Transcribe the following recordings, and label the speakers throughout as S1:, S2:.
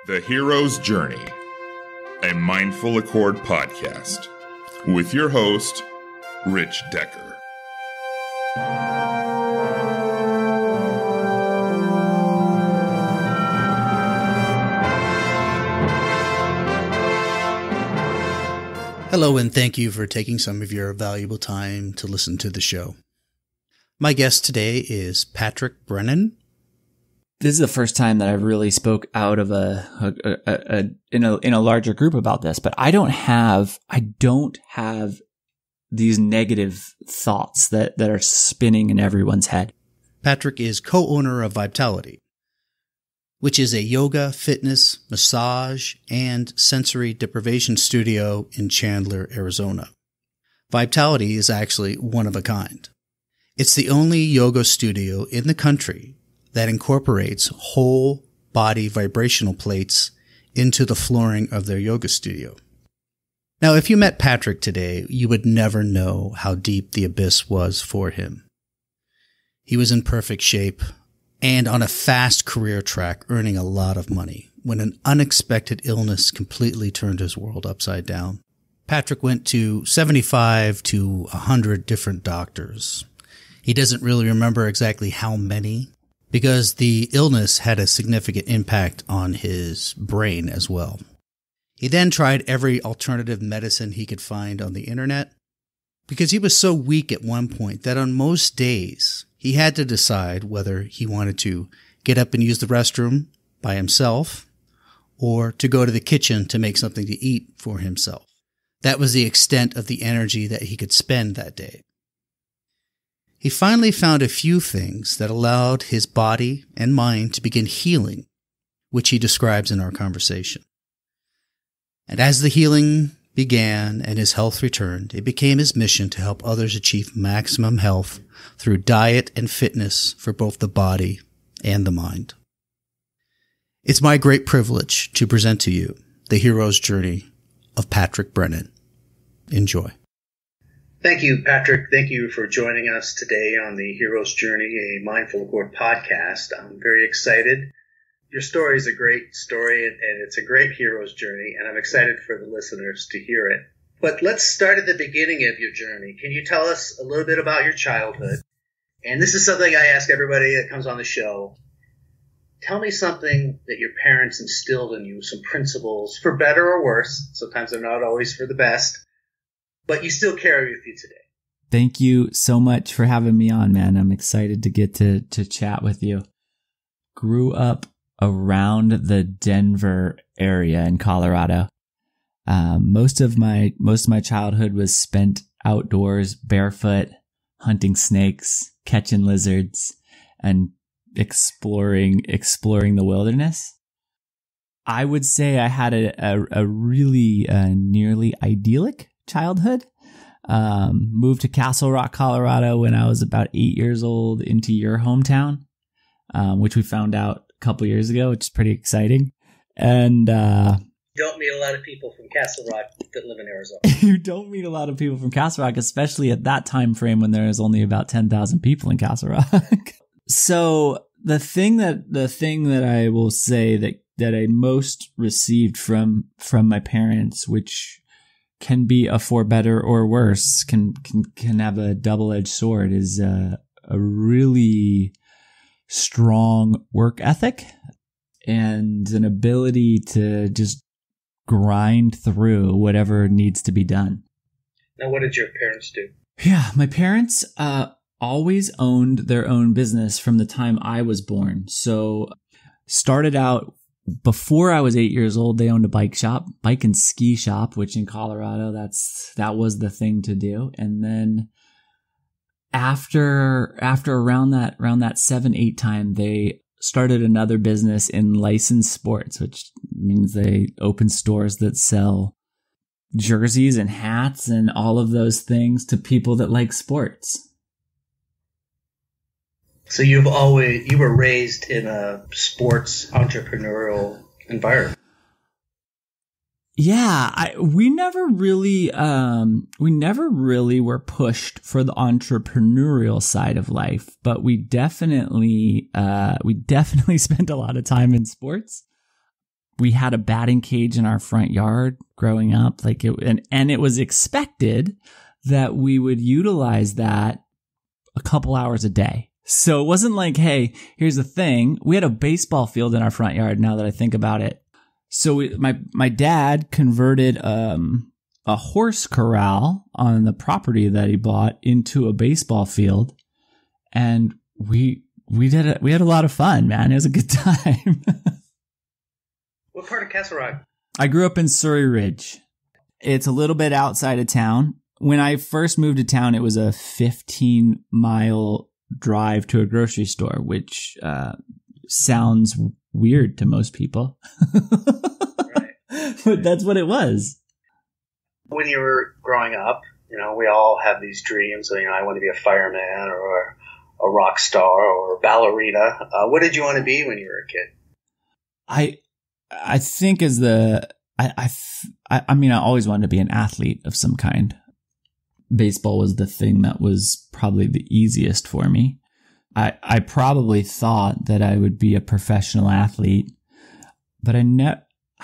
S1: The Hero's Journey, a Mindful Accord podcast, with your host, Rich Decker.
S2: Hello, and thank you for taking some of your valuable time to listen to the show. My guest today is Patrick Brennan.
S3: This is the first time that I really spoke out of in a larger group about this, but I don't have these negative thoughts that are spinning in everyone's head.
S2: Patrick is co-owner of Vibetality, which is a yoga, fitness, massage, and sensory deprivation studio in Chandler, Arizona. Vibetality is actually one of a kind. It's the only yoga studio in the country that incorporates whole body vibrational plates into the flooring of their yoga studio. Now, if you met Patrick today, you would never know how deep the abyss was for him. He was in perfect shape and on a fast career track, earning a lot of money, when an unexpected illness completely turned his world upside down. Patrick went to 75 to 100 different doctors. He doesn't really remember exactly how many, because the illness had a significant impact on his brain as well. He then tried every alternative medicine he could find on the internet, because he was so weak at one point that on most days he had to decide whether he wanted to get up and use the restroom by himself or to go to the kitchen to make something to eat for himself. That was the extent of the energy that he could spend that day. He finally found a few things that allowed his body and mind to begin healing, which he describes in our conversation. And as the healing began and his health returned, it became his mission to help others achieve maximum health through diet and fitness for both the body and the mind. It's my great privilege to present to you the hero's journey of Patrick Brennan. Enjoy.
S4: Thank you, Patrick. Thank you for joining us today on the Hero's Journey, a Mindful Accord podcast. I'm very excited. Your story is a great story, and it's a great hero's journey, and I'm excited for the listeners to hear it. But let's start at the beginning of your journey. Can you tell us a little bit about your childhood? And this is something I ask everybody that comes on the show. Tell me something that your parents instilled in you, some principles, for better or worse. Sometimes they're not always for the best, but you still carry with you today.
S3: Thank you so much for having me on, man. I'm excited to get to chat with you. Grew up around the Denver area in Colorado. Most of my childhood was spent outdoors, barefoot, hunting snakes, catching lizards, and exploring the wilderness. I would say I had a really nearly idyllic childhood. Moved to Castle Rock, Colorado when I was about 8 years old, into your hometown, which we found out a couple years ago, which is pretty exciting. And
S4: you don't meet a lot of people from Castle Rock that live in Arizona.
S3: You don't meet a lot of people from Castle Rock, especially at that time frame when there was only about 10,000 people in Castle Rock. So the thing that I will say that I most received from my parents, which can be a for better or worse, can have a double-edged sword, is a really strong work ethic and an ability to just grind through whatever needs to be done.
S4: Now, what did your parents do?
S3: Yeah, my parents always owned their own business from the time I was born. So started out before I was 8 years old. They owned a bike and ski shop, which in Colorado, that was the thing to do. And then after around that 7-8 time, they started another business in licensed sports, which means they opened stores that sell jerseys and hats and all of those things to people that like sports.
S4: So you were raised in a sports entrepreneurial environment.
S3: Yeah, we never really were pushed for the entrepreneurial side of life, but we definitely spent a lot of time in sports. we had a batting cage in our front yard growing up. And it was expected that we would utilize that a couple hours a day. So it wasn't like, hey, here's the thing. We had a baseball field in our front yard, now that I think about it. So my dad converted a horse corral on the property that he bought into a baseball field. And we had a lot of fun, man. It was a good time.
S4: What part of Castle Rock?
S3: I grew up in Surrey Ridge. It's a little bit outside of town. When I first moved to town, it was a 15-mile drive to a grocery store, which sounds weird to most people.
S4: Right.
S3: But that's what it was.
S4: When you were growing up, we all have these dreams. I want to be a fireman or a rock star or a ballerina. What did you want to be when you were a kid?
S3: I think I always wanted to be an athlete of some kind. Baseball was the thing that was probably the easiest for me. I probably thought that I would be a professional athlete, but I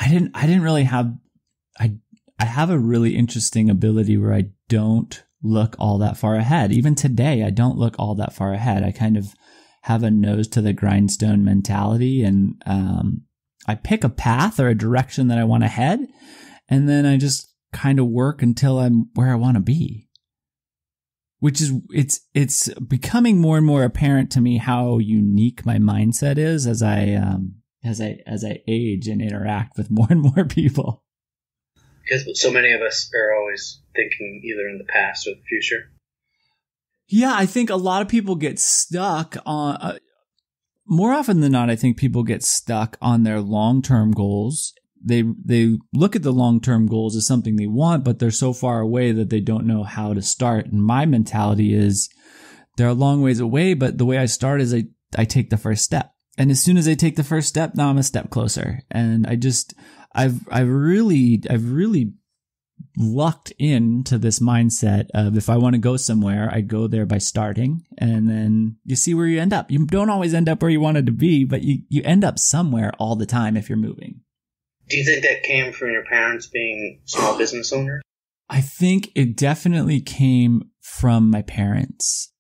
S3: didn't really have, I have a really interesting ability where I don't look all that far ahead. Even today, I don't look all that far ahead. I kind of have a nose to the grindstone mentality, and I pick a path or a direction that I want to head, and then I just kind of work until I'm where I want to be. Which is, it's becoming more and more apparent to me how unique my mindset is as I age and interact with more and more people.
S4: Because so many of us are always thinking either in the past or the future.
S3: Yeah, I think a lot of people get stuck on, more often than not, I think people get stuck on their long-term goals. They look at the long-term goals as something they want, but they're so far away that they don't know how to start. And my mentality is they're a long ways away, but the way I start is I take the first step. And as soon as I take the first step, now I'm a step closer. And I've really lucked into this mindset of, if I want to go somewhere, I go there by starting, and then you see where you end up. You don't always end up where you wanted to be, but you end up somewhere all the time if you're moving.
S4: Do you think that came from your parents being small business owners?
S3: I think it definitely came from my parents.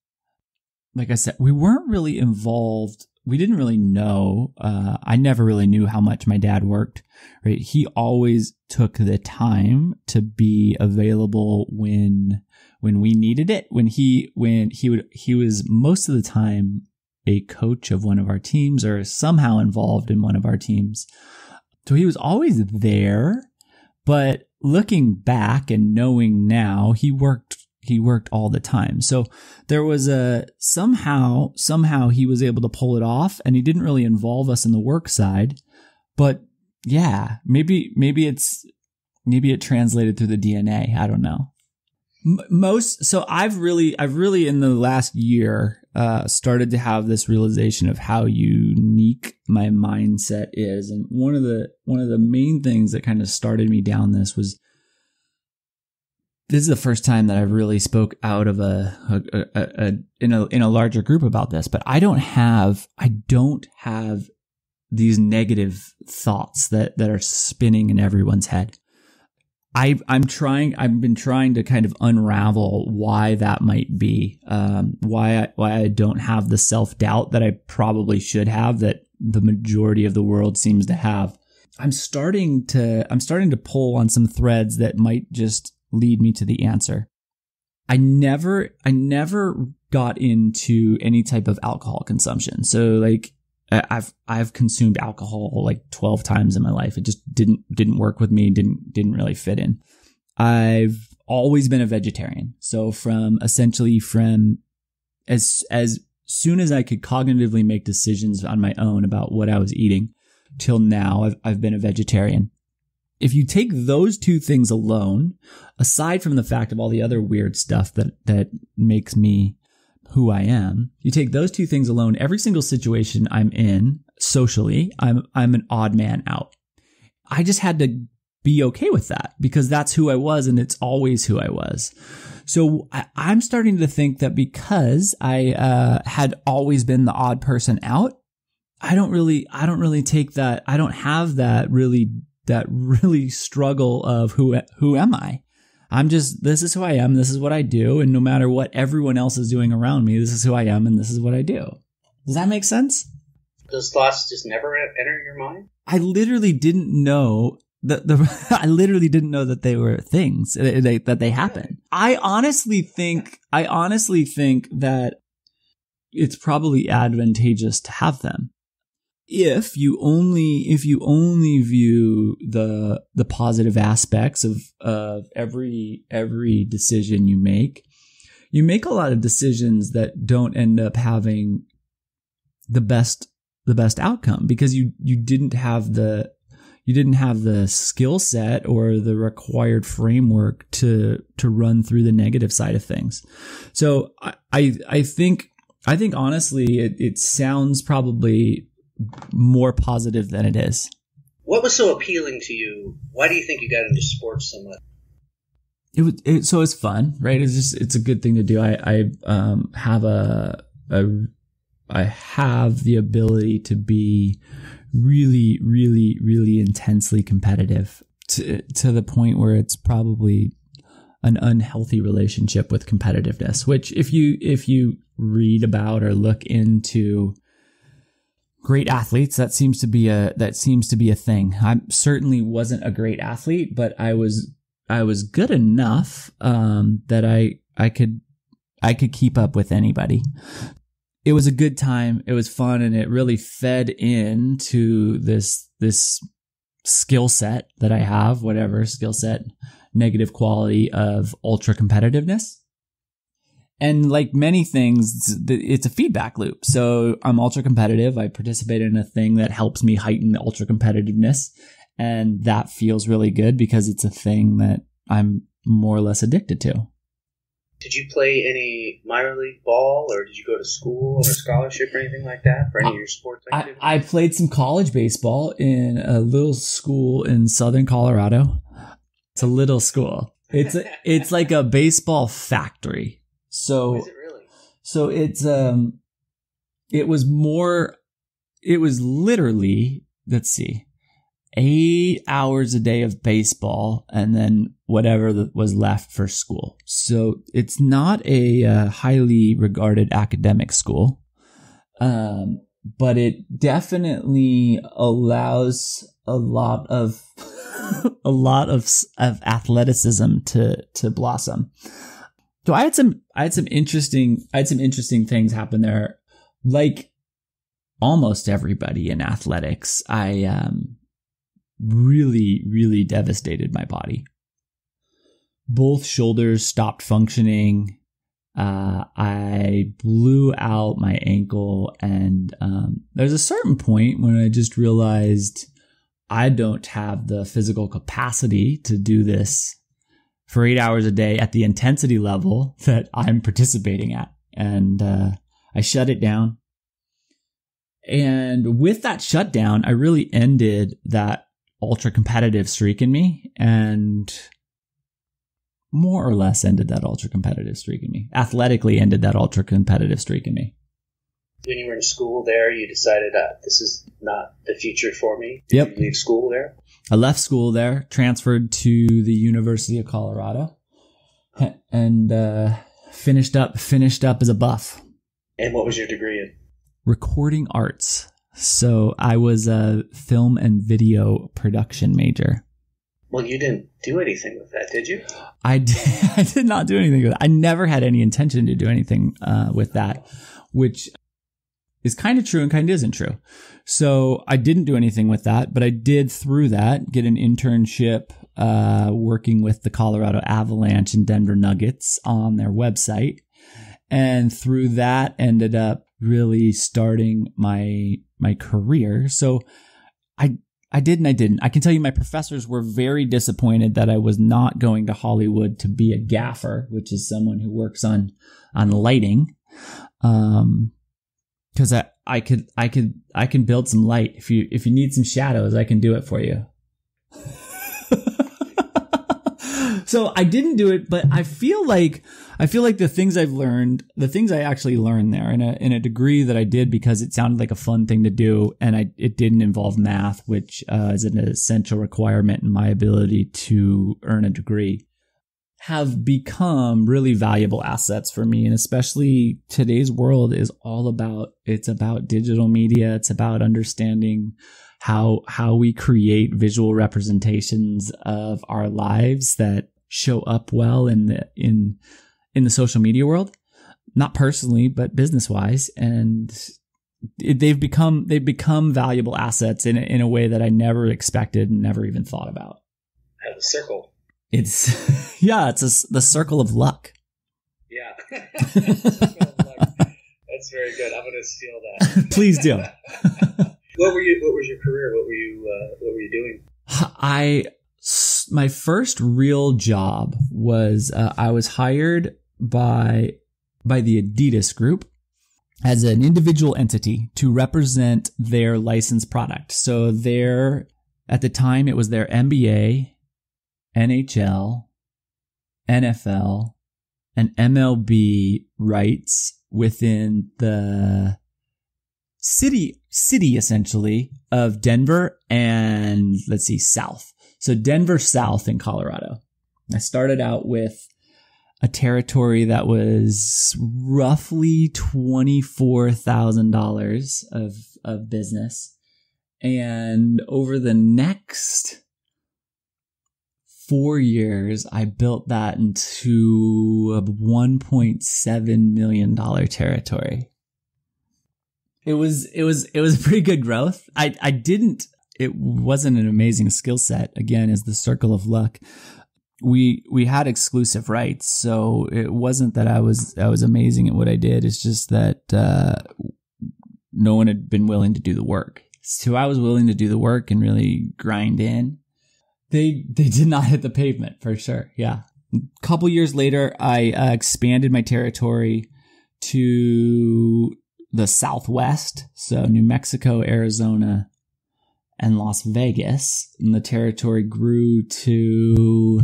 S3: Like I said, we weren't really involved. We didn't really know. I never really knew how much my dad worked, right? He always took the time to be available when we needed it. When he was most of the time a coach of one of our teams or somehow involved in one of our teams. So he was always there, but looking back and knowing now, he worked all the time. So there was somehow he was able to pull it off, and he didn't really involve us in the work side. But yeah, maybe it translated through the DNA. I don't know. So I've really in the last year started to have this realization of how unique my mindset is. And one of the main things that kind of started me down this is the first time that I really spoke out of in a larger group about this. But I don't have these negative thoughts that are spinning in everyone's head. I've been trying to kind of unravel why that might be, why I don't have the self-doubt that I probably should have, that the majority of the world seems to have. I'm starting to pull on some threads that might just lead me to the answer. I never got into any type of alcohol consumption. So like I've consumed alcohol like 12 times in my life. It just didn't work with me, didn't really fit in. I've always been a vegetarian. So from as soon as I could cognitively make decisions on my own about what I was eating till now, I've been a vegetarian. If you take those two things alone, aside from the fact of all the other weird stuff that makes me who I am, you take those two things alone, every single situation I'm in socially, I'm an odd man out. I just had to be okay with that because that's who I was, and it's always who I was. So I'm starting to think that because I had always been the odd person out, I don't really take that. I don't have that really struggle of who am I? This is who I am. This is what I do. And no matter what everyone else is doing around me, this is who I am and this is what I do. Does that make sense?
S4: Those thoughts just never enter your mind?
S3: I literally didn't know I literally didn't know that they were things that they happen. I honestly think that it's probably advantageous to have them. If you only view the positive aspects of every decision you make a lot of decisions that don't end up having the best outcome because you didn't have the skill set or the required framework to run through the negative side of things. So I think honestly it sounds probably more positive than it is.
S4: What was so appealing to you? Why do you think you got into sports so much?
S3: So it's fun, right? It's a good thing to do. I have the ability to be really, really, really intensely competitive to the point where it's probably an unhealthy relationship with competitiveness, which if you read about or look into great athletes, that seems to be a thing. I certainly wasn't a great athlete, but I was good enough that I could keep up with anybody. It was a good time. It was fun, and it really fed into this skill set that I have, whatever skill set, negative quality of ultra competitiveness. And like many things, it's a feedback loop. So I'm ultra competitive. I participate in a thing that helps me heighten the ultra competitiveness. And that feels really good because it's a thing that I'm more or less addicted to.
S4: Did you play any minor league ball, or did you go to school on a scholarship or anything like that for any of your sports activities?
S3: I played some college baseball in a little school in southern Colorado. It's a little school. It's like a baseball factory. So
S4: is it really?
S3: So it was literally, let's see, 8 hours a day of baseball and then whatever was left for school. So it's not a highly regarded academic school, but it definitely allows a lot of athleticism to blossom. So I had some interesting things happen there. Like almost everybody in athletics, I really, really devastated my body. Both shoulders stopped functioning. I blew out my ankle, and there's a certain point when I just realized I don't have the physical capacity to do this for 8 hours a day at the intensity level that I'm participating at. And I shut it down. And with that shutdown, I really ended that ultra competitive streak in me, and more or less ended that ultra competitive streak in me. Athletically ended that ultra competitive streak in me.
S4: When you were in school there, you decided this is not the future for me.
S3: Yep.
S4: Did you leave school there?
S3: I left school there, transferred to the University of Colorado, and finished up as a buff.
S4: And what was your degree in?
S3: Recording arts. So I was a film and video production major.
S4: Well, you didn't do anything with that, did you?
S3: I did not do anything with it. I never had any intention to do anything with that, which is kind of true and kind of isn't true. So I didn't do anything with that, but I did through that get an internship working with the Colorado Avalanche and Denver Nuggets on their website. And through that ended up really starting my career. So I did and I didn't. I can tell you my professors were very disappointed that I was not going to Hollywood to be a gaffer, which is someone who works on lighting. Because I can build some light. If you need some shadows, I can do it for you. So I didn't do it, but I feel like the things I've learned, the things I actually learned there in a degree that I did because it sounded like a fun thing to do, and it didn't involve math, which is an essential requirement in my ability to earn a degree, have become really valuable assets for me. And especially today's world is all about, it's about digital media. It's about understanding how we create visual representations of our lives that show up well in the social media world, not personally, but business wise. And they've become valuable assets in a way that I never expected and never even thought about.
S4: The circle.
S3: It's the circle of luck.
S4: Yeah. That's very good. I'm going to steal that.
S3: Please do.
S4: What was your career? What were you doing?
S3: My first real job was I was hired by the Adidas Group as an individual entity to represent their licensed product. So at the time it was their NBA, NHL, NFL, and MLB rights within the city essentially of Denver and South. So Denver South in Colorado. I started out with a territory that was roughly $24,000 of business. And over the next 4 years, I built that into a $1.7 million territory. It was a pretty good growth. It wasn't an amazing skill set. Again, is the circle of luck. We had exclusive rights, so it wasn't that I was amazing at what I did. It's just that no one had been willing to do the work. So I was willing to do the work and really grind in. They did not hit the pavement for sure. Yeah. A couple years later, I expanded my territory to the Southwest. So New Mexico, Arizona, and Las Vegas. And the territory grew to,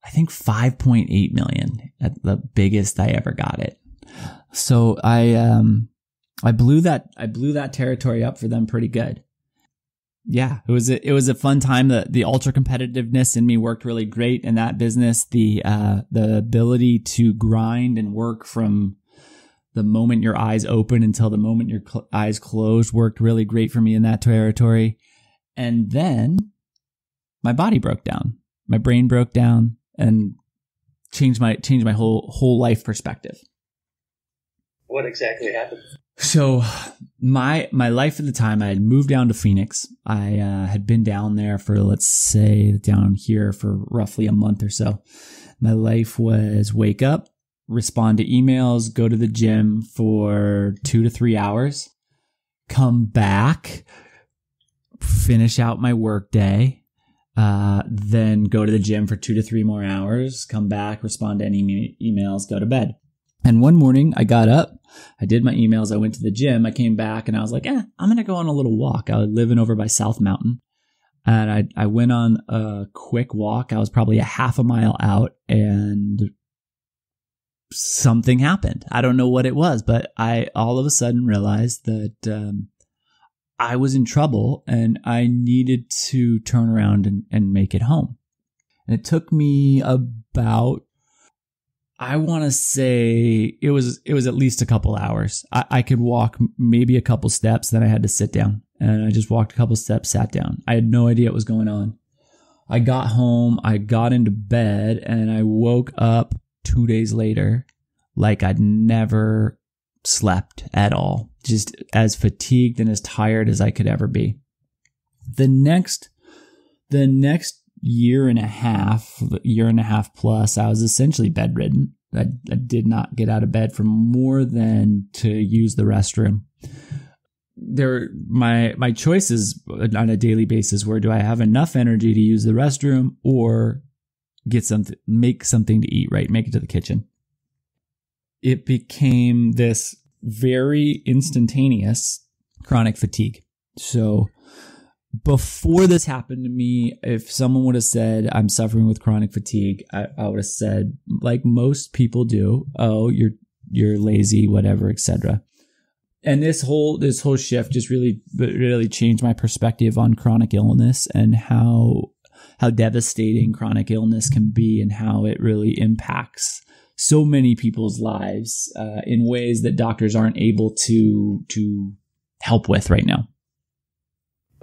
S3: I think, 5.8 million at the biggest I ever got it. So I blew that territory up for them pretty good. Yeah, it was a fun time. The ultra competitiveness in me worked really great in that business. The ability to grind and work from the moment your eyes open until the moment your eyes closed worked really great for me in that territory. And then my body broke down, my brain broke down, and changed my whole life perspective.
S4: What exactly happened?
S3: So my life at the time, I had moved down to Phoenix. I had been down there for, let's say, down here for roughly a month or so. My life was wake up, respond to emails, go to the gym for 2 to 3 hours, come back, finish out my work day, then go to the gym for 2 to 3 more hours, come back, respond to any emails, go to bed. And one morning I got up, I did my emails, I went to the gym, I came back and I was like, I'm going to go on a little walk. I was living over by South Mountain and I went on a quick walk. I was probably a half a mile out and something happened. I don't know what it was, but I all of a sudden realized that I was in trouble and I needed to turn around and make it home. And it took me about, I want to say it was at least a couple hours. I could walk maybe a couple steps, then I had to sit down. And I just walked a couple steps, sat down. I had no idea what was going on. I got home, I got into bed, and I woke up 2 days later like I'd never slept at all. Just as fatigued and as tired as I could ever be. The next year and a half plus, I was essentially bedridden. I did not get out of bed for more than to use the restroom. My choices on a daily basis were, do I have enough energy to use the restroom or make something to eat, right? Make it to the kitchen. It became this very instantaneous chronic fatigue. So before this happened to me, if someone would have said I'm suffering with chronic fatigue, I would have said, like most people do, oh, you're lazy, whatever, etc. And this whole shift just really changed my perspective on chronic illness and how devastating chronic illness can be and how it really impacts so many people's lives in ways that doctors aren't able to help with right now.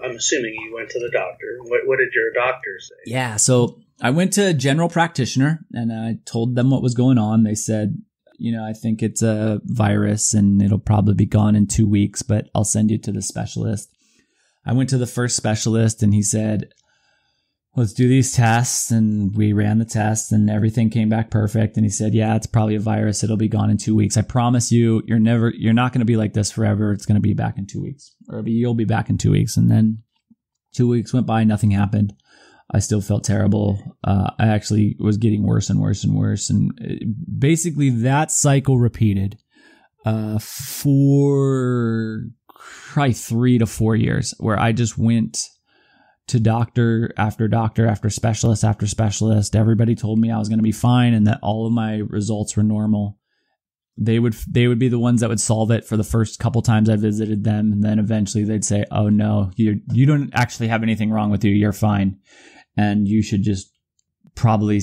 S4: I'm assuming you went to the doctor. What did your doctor say?
S3: Yeah, so I went to a general practitioner and I told them what was going on. They said, I think it's a virus and it'll probably be gone in 2 weeks, but I'll send you to the specialist. I went to the first specialist and he said, let's do these tests. And we ran the tests and everything came back perfect. And he said, yeah, it's probably a virus. It'll be gone in 2 weeks. I promise you, you're not going to be like this forever. It's going to be back in 2 weeks, or you'll be back in 2 weeks. And then 2 weeks went by, nothing happened. I still felt terrible. I actually was getting worse and worse and worse. And basically that cycle repeated for probably 3 to 4 years, where I just went to doctor after specialist after specialist. Everybody told me I was going to be fine and that all of my results were normal. They would be the ones that would solve it for the first couple times I visited them. And then eventually they'd say, oh no, you don't actually have anything wrong with you. You're fine. And you should just probably,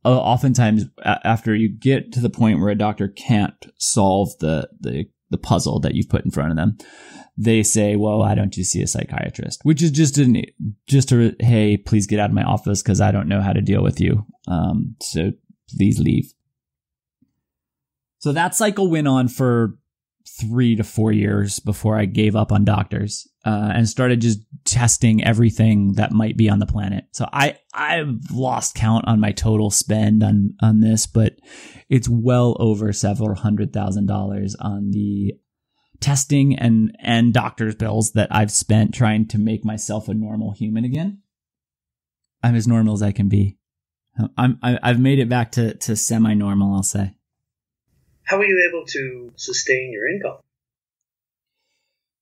S3: oftentimes after you get to the point where a doctor can't solve the puzzle that you've put in front of them, they say, well, why don't you see a psychiatrist? Which is just a, hey, please get out of my office because I don't know how to deal with you. So please leave. So that cycle went on for 3 to 4 years before I gave up on doctors and started just testing everything that might be on the planet. So I've lost count on my total spend on this, but it's well over several $100,000 on the testing and doctor's bills that I've spent trying to make myself a normal human again. I'm as normal as I can be. I've made it back to semi-normal, I'll say.
S4: How were you able to sustain your income?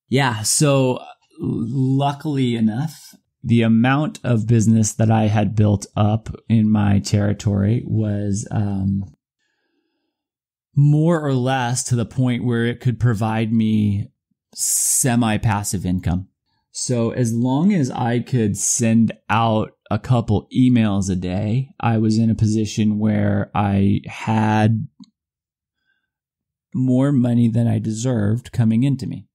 S3: Yeah, so luckily enough, the amount of business that I had built up in my territory was more or less to the point where it could provide me semi-passive income. So as long as I could send out a couple emails a day, I was in a position where I had more money than I deserved coming into me.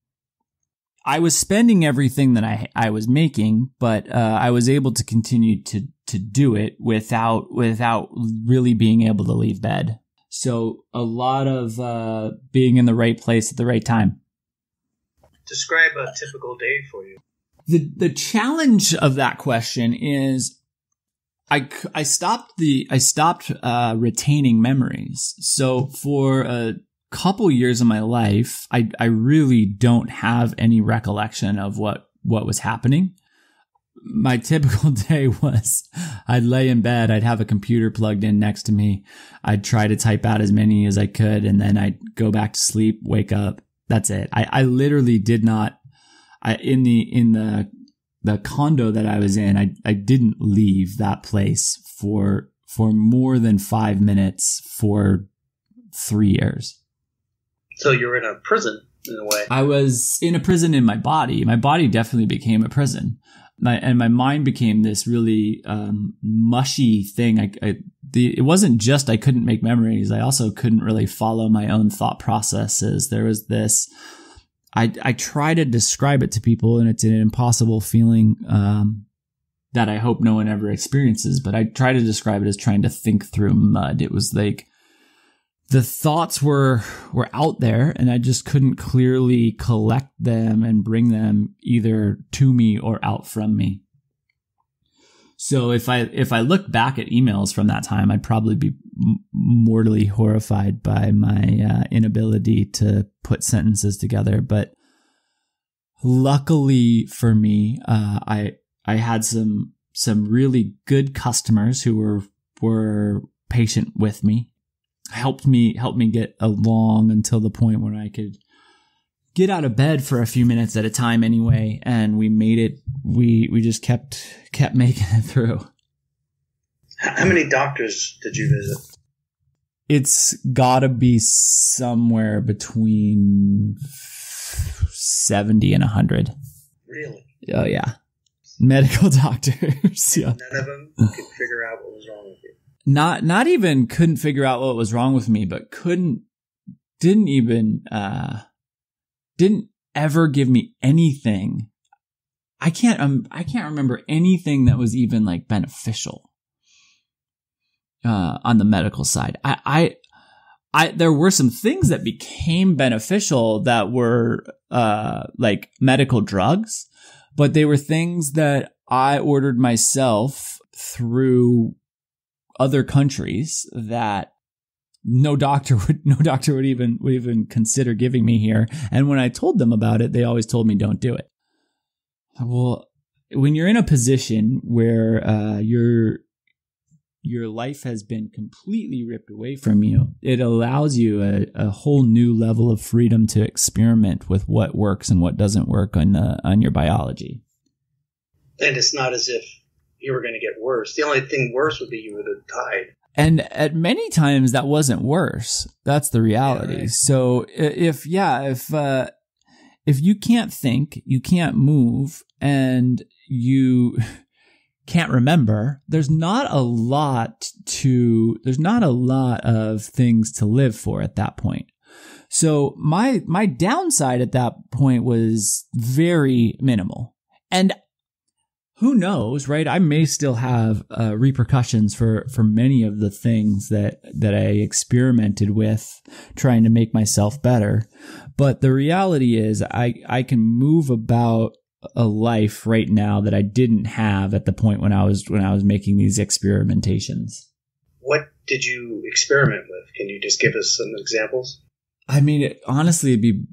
S3: I was spending everything that I was making, but I was able to continue to do it without really being able to leave bed. So a lot of being in the right place at the right time.
S4: Describe a typical day for you.
S3: The challenge of that question is I stopped retaining memories. So for a couple years of my life, I really don't have any recollection of what was happening. My typical day was I'd lay in bed, I'd have a computer plugged in next to me, I'd try to type out as many as I could, and then I'd go back to sleep, wake up. That's it. I literally did not. In the condo that I was in, I didn't leave that place for more than 5 minutes for 3 years.
S4: So you were in a prison in a way.
S3: I was in a prison in my body. My body definitely became a prison. My mind became this really mushy thing. It wasn't just I couldn't make memories. I also couldn't really follow my own thought processes. There was this. I try to describe it to people, and it's an impossible feeling that I hope no one ever experiences. But I try to describe it as trying to think through mud. It was like the thoughts were out there, and I just couldn't clearly collect them and bring them either to me or out from me. So if I look back at emails from that time, I'd probably be mortally horrified by my inability to put sentences together. But luckily for me, I had some really good customers who were patient with me. Helped me get along until the point where I could get out of bed for a few minutes at a time anyway. And we made it. We just kept making it through.
S4: How many doctors did you visit?
S3: It's gotta be somewhere between 70 and 100.
S4: Really?
S3: Oh yeah. Medical doctors. Yeah.
S4: None of them could figure out what was wrong with you.
S3: Not even couldn't figure out what was wrong with me, but didn't ever give me anything. I can't remember anything that was even like beneficial on the medical side. There were some things that became beneficial that were like medical drugs, but they were things that I ordered myself through other countries that no doctor would even consider giving me here. And when I told them about it, they always told me don't do it. Well, when you're in a position where your life has been completely ripped away from you, it allows you a whole new level of freedom to experiment with what works and what doesn't work on your biology.
S4: And it's not as if you were going to get worse. The only thing worse would be you would have died.
S3: And at many times that wasn't worse. That's the reality. Yeah, right. So if you can't think, you can't move, and you can't remember, there's not a lot of things to live for at that point. So my downside at that point was very minimal. And who knows, right? I may still have repercussions for many of the things that I experimented with trying to make myself better. But the reality is I can move about a life right now that I didn't have at the point when I was making these experimentations.
S4: What did you experiment with? Can you just give us some examples?
S3: I mean, honestly, it'd be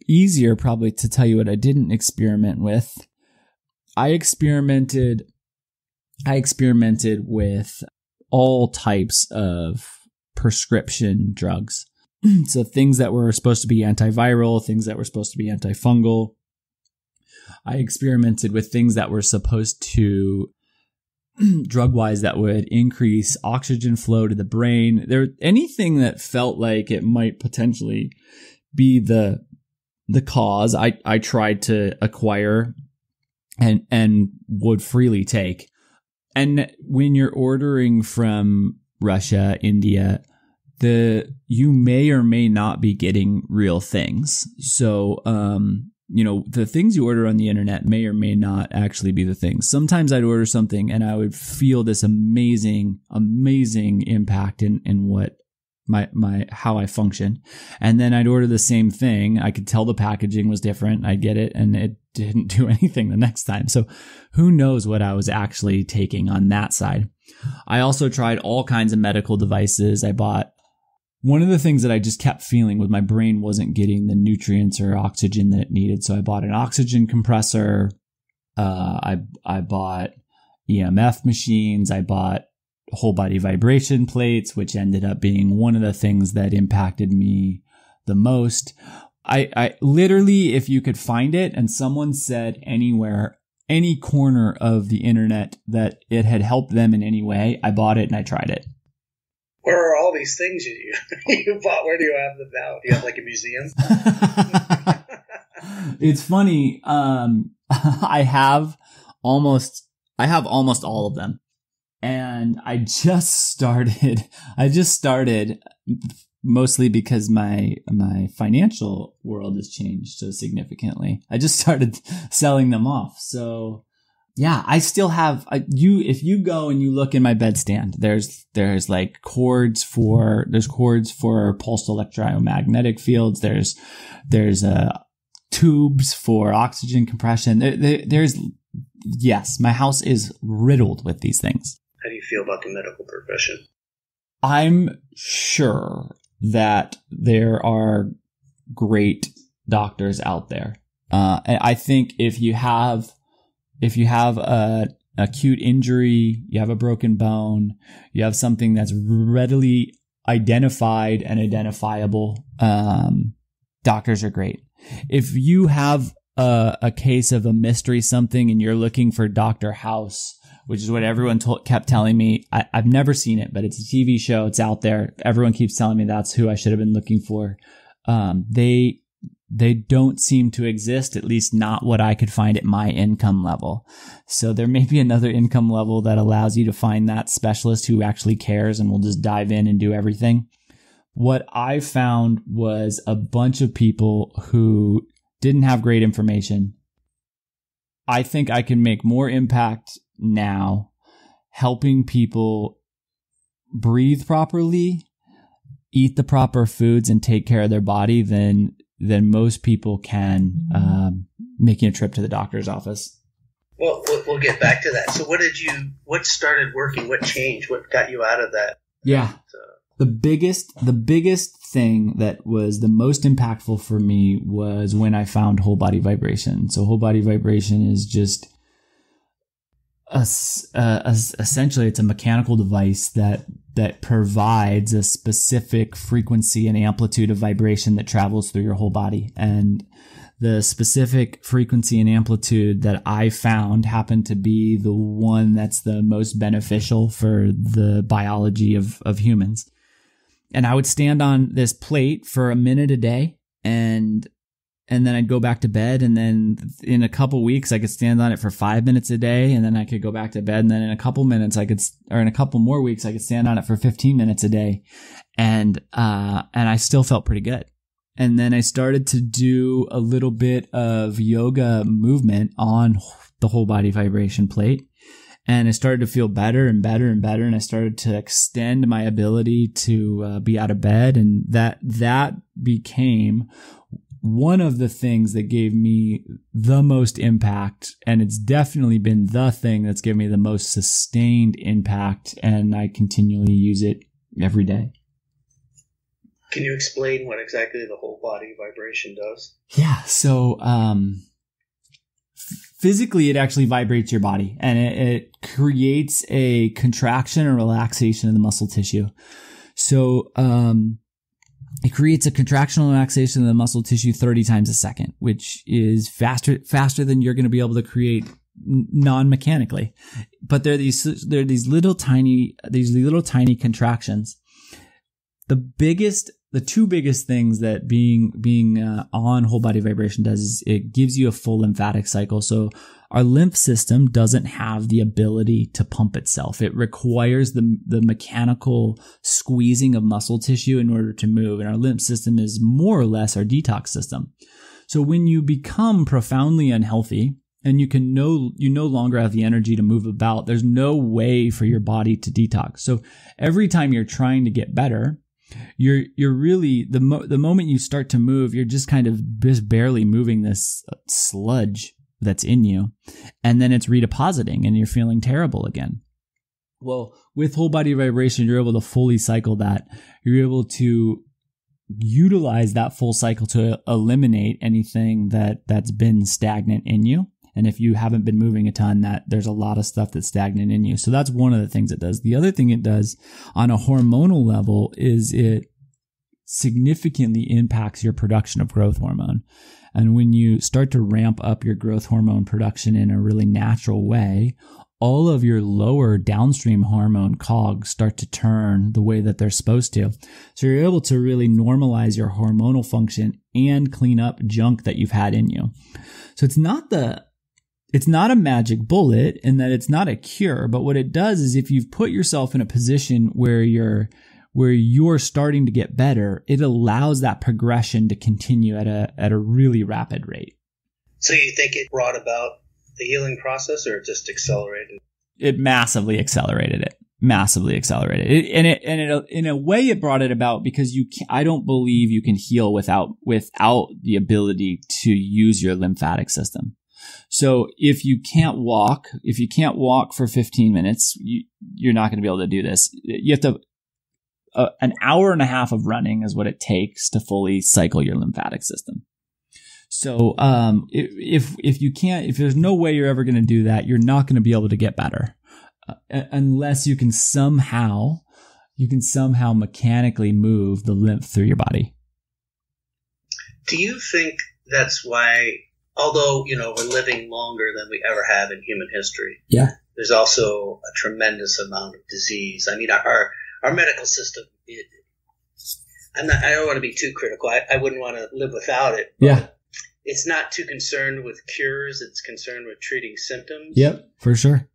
S3: easier probably to tell you what I didn't experiment with. I experimented with all types of prescription drugs. So things that were supposed to be antiviral, things that were supposed to be antifungal. I experimented with things that were supposed to, drug-wise, that would increase oxygen flow to the brain. Anything that felt like it might potentially be the cause, I tried to acquire and would freely take. And when you're ordering from Russia, India, you may or may not be getting real things. So, the things you order on the internet may or may not actually be the things. Sometimes I'd order something and I would feel this amazing impact in what how I function. And then I'd order the same thing. I could tell the packaging was different. I'd get it and it didn't do anything the next time. So who knows what I was actually taking on that side. I also tried all kinds of medical devices. I bought one of the things that I just kept feeling was my brain wasn't getting the nutrients or oxygen that it needed. So I bought an oxygen compressor. I bought EMF machines. I bought whole body vibration plates, which ended up being one of the things that impacted me the most. I literally, if you could find it and someone said anywhere, any corner of the internet that it had helped them in any way, I bought it and I tried it.
S4: Where are all these things you bought? Where do you have them now? Do you have like a museum?
S3: It's funny. I have almost all of them. And I just started mostly because my financial world has changed so significantly. I just started selling them off. So yeah, I still have if you go and you look in my bedstand, there's like cords for pulsed electromagnetic fields. There's tubes for oxygen compression. Yes, my house is riddled with these things.
S4: How do you feel about the medical profession?
S3: I'm sure that there are great doctors out there. And I think if you have a acute injury, you have a broken bone, you have something that's readily identified and identifiable, doctors are great. If you have a case of a mystery something and you're looking for Dr. House, which is what everyone kept telling me. I've never seen it, but it's a TV show. It's out there. Everyone keeps telling me that's who I should have been looking for. They don't seem to exist, at least not what I could find at my income level. So there may be another income level that allows you to find that specialist who actually cares and will just dive in and do everything. What I found was a bunch of people who didn't have great information. I think I can make more impact now helping people breathe properly, eat the proper foods, and take care of their body than most people can making a trip to the doctor's office.
S4: Well, we'll get back to that. So what started working? What changed? What got you out of that?
S3: Yeah. The biggest thing that was the most impactful for me was when I found whole body vibration. So whole body vibration is just essentially it's a mechanical device that provides a specific frequency and amplitude of vibration that travels through your whole body. And the specific frequency and amplitude that I found happened to be the one that's the most beneficial for the biology of humans. And I would stand on this plate for a minute a day, and then I'd go back to bed. And then in a couple weeks, I could stand on it for 5 minutes a day, and then I could go back to bed. And then in a couple more weeks, I could stand on it for 15 minutes a day. And I still felt pretty good. And then I started to do a little bit of yoga movement on the whole body vibration plate. And I started to feel better and better and better. And I started to extend my ability to be out of bed. And that became one of the things that gave me the most impact. And it's definitely been the thing that's given me the most sustained impact. And I continually use it every day.
S4: Can you explain what exactly the whole body vibration does?
S3: Yeah. So, physically, it actually vibrates your body, and it creates a contraction and relaxation in the muscle tissue. So, it creates a contraction and relaxation in the muscle tissue 30 times a second, which is faster than you're going to be able to create non-mechanically. But there are these little tiny contractions. The two biggest things that being on whole body vibration does is it gives you a full lymphatic cycle. So our lymph system doesn't have the ability to pump itself. It requires the mechanical squeezing of muscle tissue in order to move. And our lymph system is more or less our detox system. So when you become profoundly unhealthy and you no longer have the energy to move about, there's no way for your body to detox. So every time you're trying to get better, you're really the moment you start to move, you're just kind of just barely moving this sludge that's in you, and then it's redepositing and you're feeling terrible again. Well, with whole body vibration, you're able to fully cycle that. You're able to utilize that full cycle to eliminate anything that's been stagnant in you. And if you haven't been moving a ton, there's a lot of stuff that's stagnant in you. So that's one of the things it does. The other thing it does on a hormonal level is it significantly impacts your production of growth hormone. And when you start to ramp up your growth hormone production in a really natural way, all of your lower downstream hormone cogs start to turn the way that they're supposed to. So you're able to really normalize your hormonal function and clean up junk that you've had in you. So it's not a magic bullet in that it's not a cure, but what it does is if you've put yourself in a position where you're starting to get better, it allows that progression to continue at a really rapid rate.
S4: So you think it brought about the healing process, or it just accelerated? It
S3: massively accelerated it. And in a way it brought it about because I don't believe you can heal without the ability to use your lymphatic system. So if you can't walk for 15 minutes, you're not going to be able to do this. You have to, an hour and a half of running is what it takes to fully cycle your lymphatic system. So, if there's no way you're ever going to do that, you're not going to be able to get better, unless you can somehow mechanically move the lymph through your body.
S4: Do you think that's why, although, we're living longer than we ever have in human history,
S3: Yeah.
S4: there's also a tremendous amount of disease. I mean, our medical system, I don't want to be too critical. I wouldn't want to live without it.
S3: Yeah.
S4: It's not too concerned with cures. It's concerned with treating symptoms.
S3: Yep, for sure.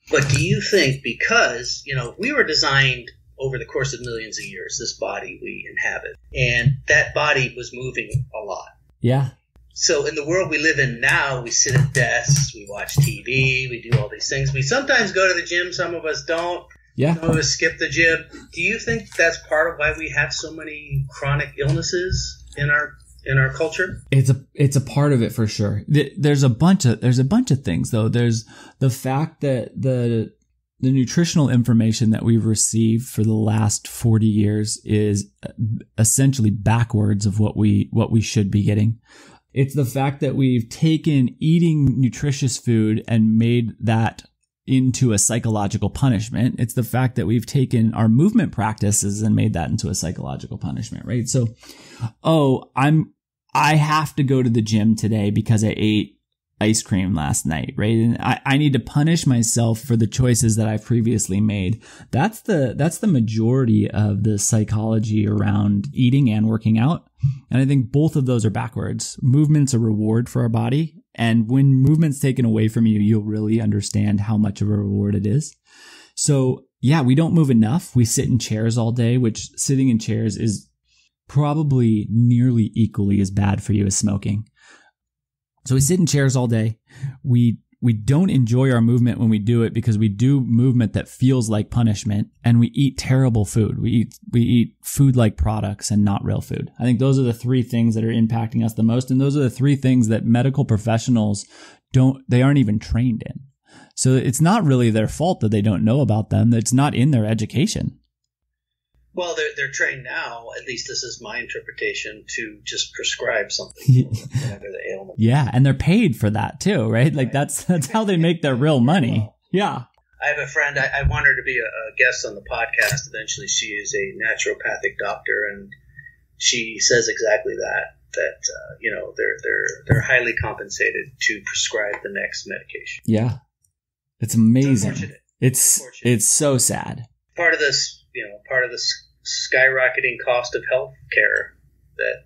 S4: But do you think, because, we were designed over the course of millions of years, this body we inhabit, and that body was moving a lot.
S3: Yeah.
S4: So in the world we live in now, we sit at desks, we watch TV, we do all these things. We sometimes go to the gym, some of us don't.
S3: Yeah.
S4: Some of us skip the gym. Do you think that's part of why we have so many chronic illnesses in our culture?
S3: It's a part of it for sure. There's a bunch of things though. There's the fact that the nutritional information that we've received for the last 40 years is essentially backwards of what we should be getting. It's the fact that we've taken eating nutritious food and made that into a psychological punishment. It's the fact that we've taken our movement practices and made that into a psychological punishment, right? So, I have to go to the gym today because I ate ice cream last night, right? And I need to punish myself for the choices that I've previously made. That's the majority of the psychology around eating and working out. And I think both of those are backwards. Movement's a reward for our body. And when movement's taken away from you, you'll really understand how much of a reward it is. So yeah, we don't move enough. We sit in chairs all day, which sitting in chairs is probably nearly equally as bad for you as smoking. So we sit in chairs all day. We don't enjoy our movement when we do it because we do movement that feels like punishment, and we eat terrible food. We eat food-like products and not real food. I think those are the three things that are impacting us the most, and those are the three things that medical professionals aren't even trained in. So it's not really their fault that they don't know about them. It's not in their education.
S4: Well, they're trained now, at least this is my interpretation, to just prescribe something whatever the ailment.
S3: Yeah, and they're paid for that too, right? Like that's how they make their real money. Yeah.
S4: I have a friend, I want her to be a guest on the podcast eventually. She is a naturopathic doctor, and she says exactly that they're highly compensated to prescribe the next medication.
S3: Yeah. It's amazing.
S4: It's
S3: so sad.
S4: Part of this skyrocketing cost of health care that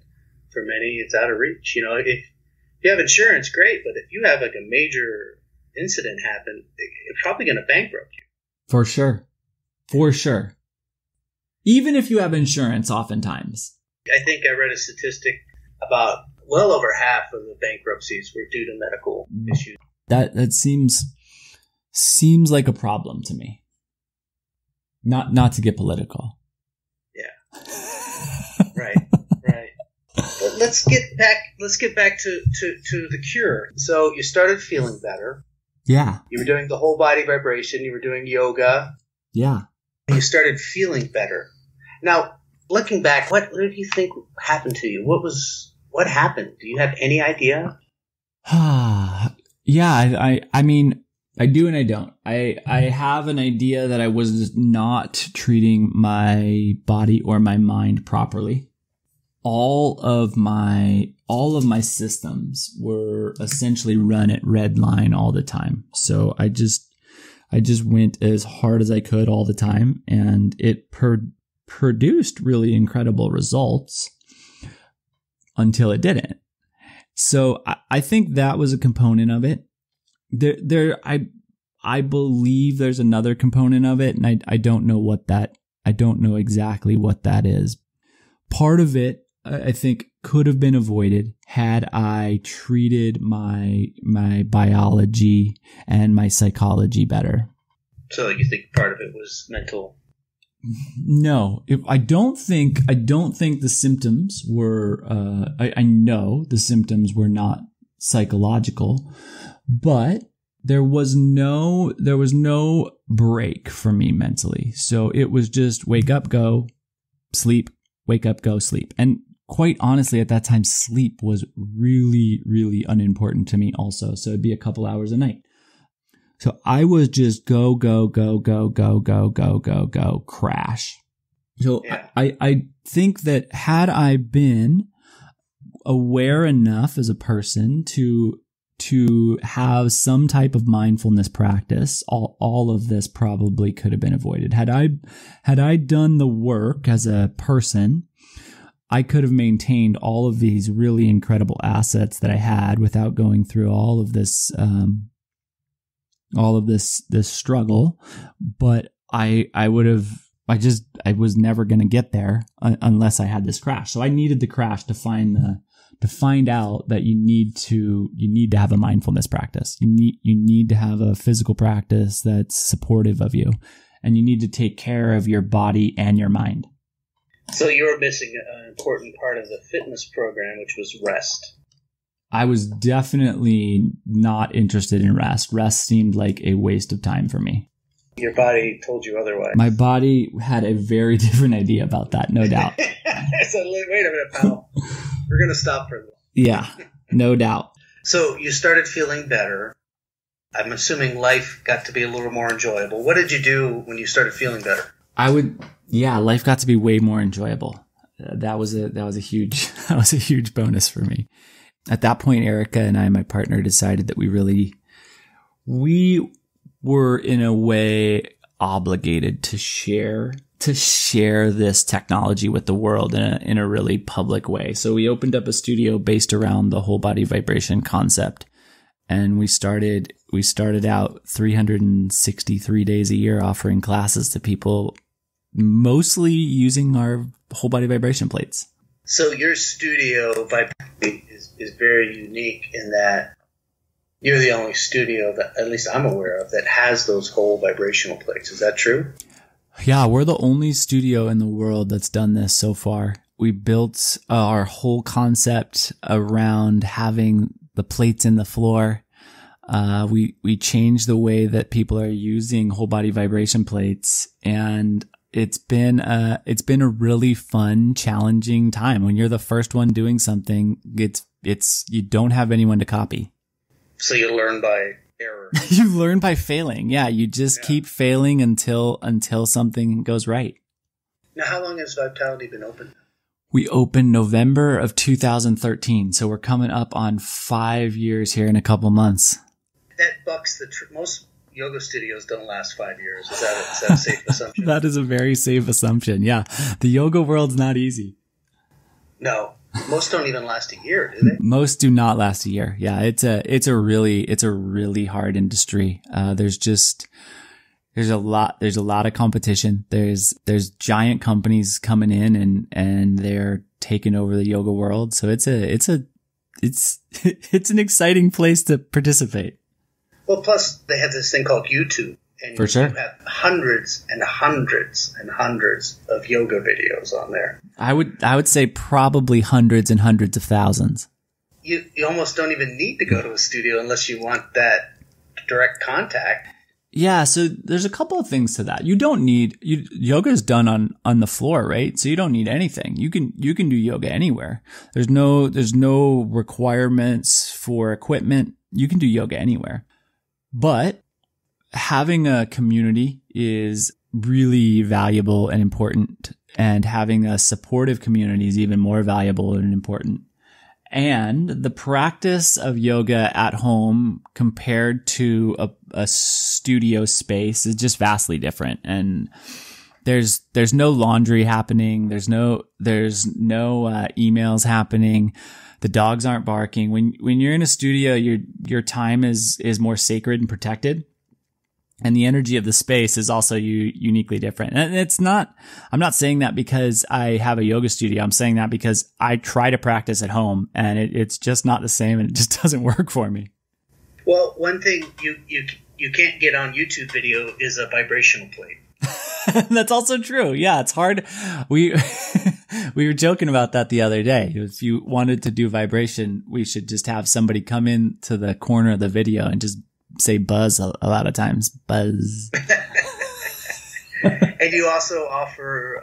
S4: for many it's out of reach. If you have insurance, great, but if you have like a major incident happen, it's probably going to bankrupt you. For sure. Even if you have insurance, oftentimes. I think I read a statistic about well over half of the bankruptcies were due to medical issues.
S3: That seems like a problem to me. Not to get political.
S4: Yeah. Right. But let's get back to the cure. So you started feeling better.
S3: Yeah.
S4: You were doing the whole body vibration. You were doing yoga.
S3: Yeah.
S4: And you started feeling better. Now, looking back, what do you think happened to you? What happened? Do you have any idea?
S3: Yeah. I mean, I do and I don't. I have an idea that I was not treating my body or my mind properly. All of my systems were essentially run at red line all the time. So I just went as hard as I could all the time, and it produced really incredible results until it didn't. So I think that was a component of it. I believe there's another component of it, and I don't know exactly what that is. Part of it, I think, could have been avoided had I treated my biology and my psychology better.
S4: So you think part of it was mental?
S3: No, I don't think the symptoms were. I know the symptoms were not psychological, but there was no break for me mentally. So it was just wake up, go, sleep, wake up, go, sleep. And quite honestly, at that time, sleep was really, really unimportant to me also. So it'd be a couple hours a night. So I was just go, crash. So yeah. I think that had I been aware enough as a person to have some type of mindfulness practice, all of this probably could have been avoided. Had I done the work as a person, I could have maintained all of these really incredible assets that I had without going through all of this struggle. But I was never going to get there unless I had this crash. So I needed the crash to find out that you need to have a mindfulness practice. You need to have a physical practice that's supportive of you, and you need to take care of your body and your mind.
S4: So you were missing an important part of the fitness program, which was rest.
S3: I was definitely not interested in rest. Rest seemed like a waste of time for me.
S4: Your body told you otherwise.
S3: My body had a very different idea about that, no doubt.
S4: So wait a minute, pal. We're going to stop for this.
S3: Yeah, no doubt.
S4: So you started feeling better. I'm assuming life got to be a little more enjoyable. What did you do when you started feeling better?
S3: Life got to be way more enjoyable. That was a huge bonus for me. At that point, Erica and I, my partner, decided that we were in a way obligated to share this technology with the world in a really public way. So we opened up a studio based around the whole body vibration concept. And we started out 363 days a year offering classes to people, mostly using our whole body vibration plates.
S4: So your studio Vibetality is very unique in that you're the only studio that, at least I'm aware of, that has those whole vibrational plates. Is that true?
S3: Yeah, we're the only studio in the world that's done this so far. We built our whole concept around having the plates in the floor. We changed the way that people are using whole body vibration plates, and it's been a really fun, challenging time. When you're the first one doing something, you don't have anyone to copy.
S4: So you learn by error.
S3: You learn by failing. Yeah, you just keep failing until something goes right.
S4: Now, how long has Vibetality been open?
S3: We opened November of 2013, so we're coming up on 5 years here in a couple months.
S4: That bucks most yoga studios don't last 5 years. Is that a safe assumption?
S3: That is a very safe assumption. Yeah, the yoga world's not easy. No.
S4: Most don't even last a year, do they?
S3: Most do not last a year. Yeah, it's a really hard industry. There's a lot of competition. There's giant companies coming in and they're taking over the yoga world. So it's an exciting place to participate.
S4: Well, plus they have this thing called YouTube. And
S3: for sure.
S4: You have hundreds and hundreds and hundreds of yoga videos on there.
S3: I would say probably hundreds and hundreds of thousands.
S4: You almost don't even need to go to a studio unless you want that direct contact.
S3: Yeah, so there's a couple of things to that. You don't need yoga is done on the floor, right? So you don't need anything. You can do yoga anywhere. There's no requirements for equipment. You can do yoga anywhere. But having a community is really valuable and important, and having a supportive community is even more valuable and important. And the practice of yoga at home compared to a studio space is just vastly different. And there's no laundry happening. There's no emails happening. The dogs aren't barking. When you're in a studio, your time is more sacred and protected. And the energy of the space is also uniquely different. And I'm not saying that because I have a yoga studio. I'm saying that because I try to practice at home and it's just not the same, and it just doesn't work for me.
S4: Well, one thing you can't get on YouTube video is a vibrational plate.
S3: That's also true. Yeah, it's hard. We were joking about that the other day. If you wanted to do vibration, we should just have somebody come in to the corner of the video and just say buzz a lot of times. Buzz.
S4: And you also offer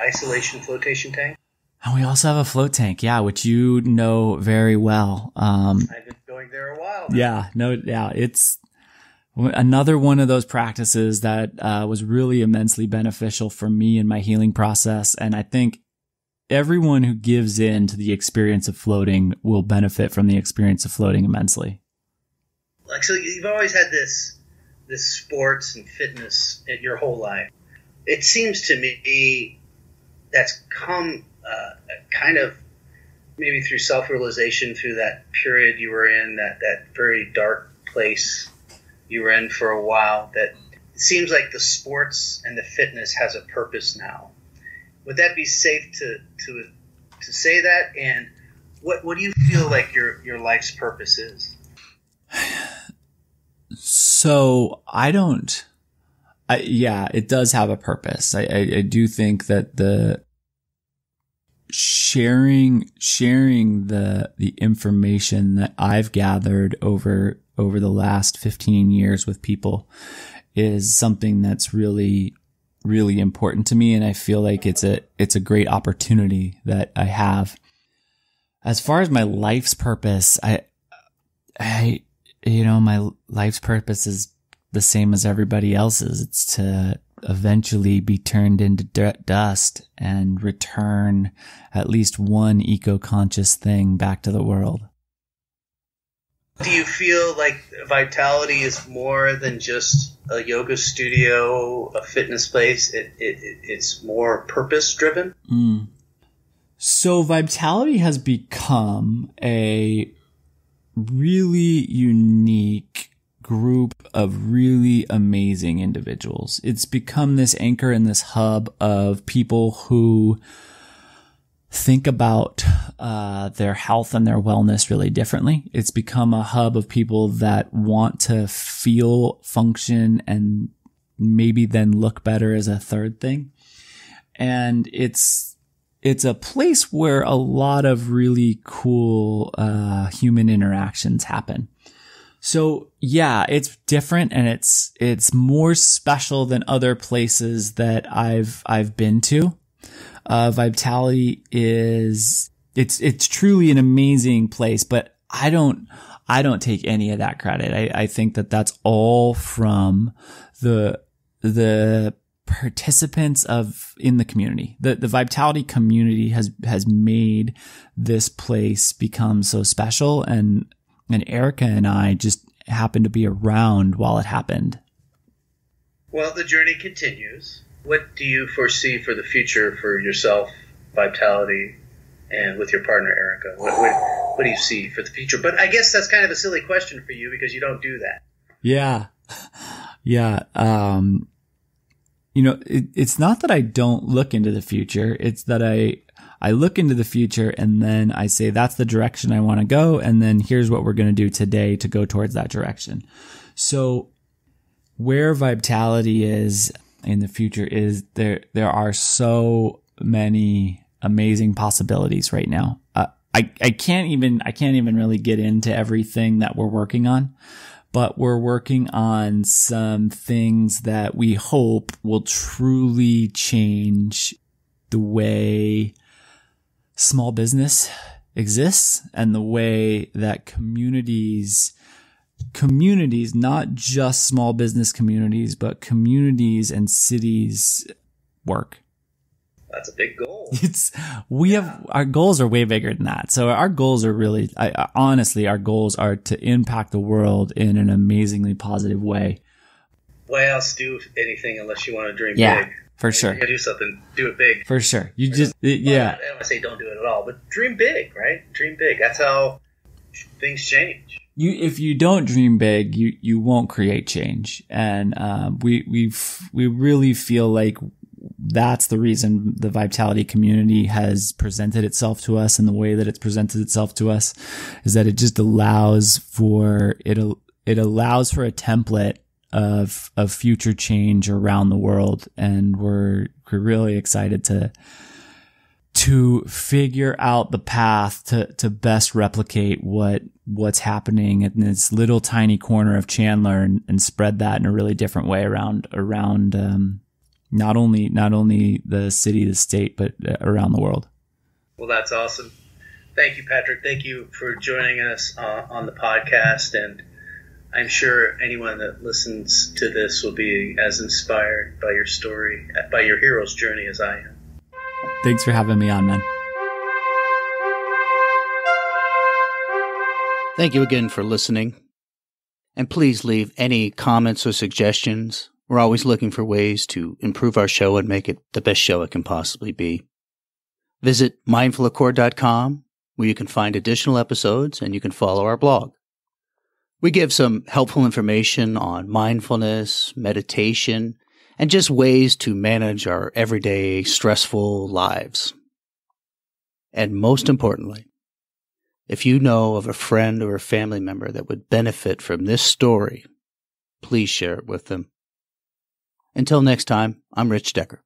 S4: isolation flotation tank?
S3: And we also have a float tank, yeah, which you know very well.
S4: I've been going there a while now. It's another one of those practices that was really immensely beneficial for me in my healing process. And I think
S3: everyone who gives in to the experience of floating will benefit from the experience of floating immensely.
S4: Like, so you've always had this sports and fitness in your whole life. It seems to me that's come kind of maybe through self-realization, through that period you were in, that very dark place you were in for a while, that it seems like the sports and the fitness has a purpose now. Would that be safe to say that? And what do you feel like your life's purpose is?
S3: So it does have a purpose. I do think that the sharing the information that I've gathered over the last 15 years with people is something that's really, really important to me. And I feel like it's a great opportunity that I have. As far as my life's purpose, my life's purpose is the same as everybody else's. It's to eventually be turned into dust and return at least one eco-conscious thing back to the world.
S4: Do you feel like Vitality is more than just a yoga studio, a fitness place? It's more purpose-driven?
S3: So Vitality has become a really unique group of really amazing individuals. It's become this anchor and this hub of people who think about their health and their wellness really differently. It's become a hub of people that want to feel, function, and maybe then look better as a third thing. And it's a place where a lot of really cool human interactions happen. So yeah, it's different and it's more special than other places that I've been to. Vibetality it's truly an amazing place, but I don't take any of that credit. I think that that's all from the participants in the community. The Vibetality community has made this place become so special, and Erica and I just happened to be around while it happened.
S4: Well, the journey continues. What do you foresee for the future for yourself, Vibetality, and with your partner, Erica? What do you see for the future? But I guess that's kind of a silly question for you because you don't do that.
S3: Yeah. It's not that I don't look into the future. It's that I look into the future and then I say, that's the direction I want to go. And then here's what we're going to do today to go towards that direction. So where Vibetality is in the future is there are so many amazing possibilities right now. I can't even really get into everything that we're working on, but we're working on some things that we hope will truly change the way small business exists and the way that communities, not just small business communities, but communities and cities work.
S4: That's a big goal.
S3: Our goals are way bigger than that. So our goals are really, honestly, our goals are to impact the world in an amazingly positive way.
S4: Why else do anything unless you want to dream big?
S3: For sure.
S4: You gotta do something, do it big.
S3: For sure.
S4: I don't want to say don't do it at all, but dream big, right? Dream big. That's how things change.
S3: If you don't dream big, you won't create change. And we really feel like that's the reason the Vibetality community has presented itself to us in the way that it's presented itself to us, is that it just allows for a template of future change around the world. And we're really excited to figure out the path to best replicate what's happening in this little tiny corner of Chandler and spread that in a really different way around not only the city, the state, but around the world.
S4: Well, that's awesome. Thank you, Patrick. Thank you for joining us on the podcast. And I'm sure anyone that listens to this will be as inspired by your story, by your hero's journey as I am.
S3: Thanks for having me on, man.
S2: Thank you again for listening. And please leave any comments or suggestions. We're always looking for ways to improve our show and make it the best show it can possibly be. Visit mindfulaccord.com, where you can find additional episodes and you can follow our blog. We give some helpful information on mindfulness, meditation, and just ways to manage our everyday stressful lives. And most importantly, if you know of a friend or a family member that would benefit from this story, please share it with them. Until next time, I'm Rich Decker.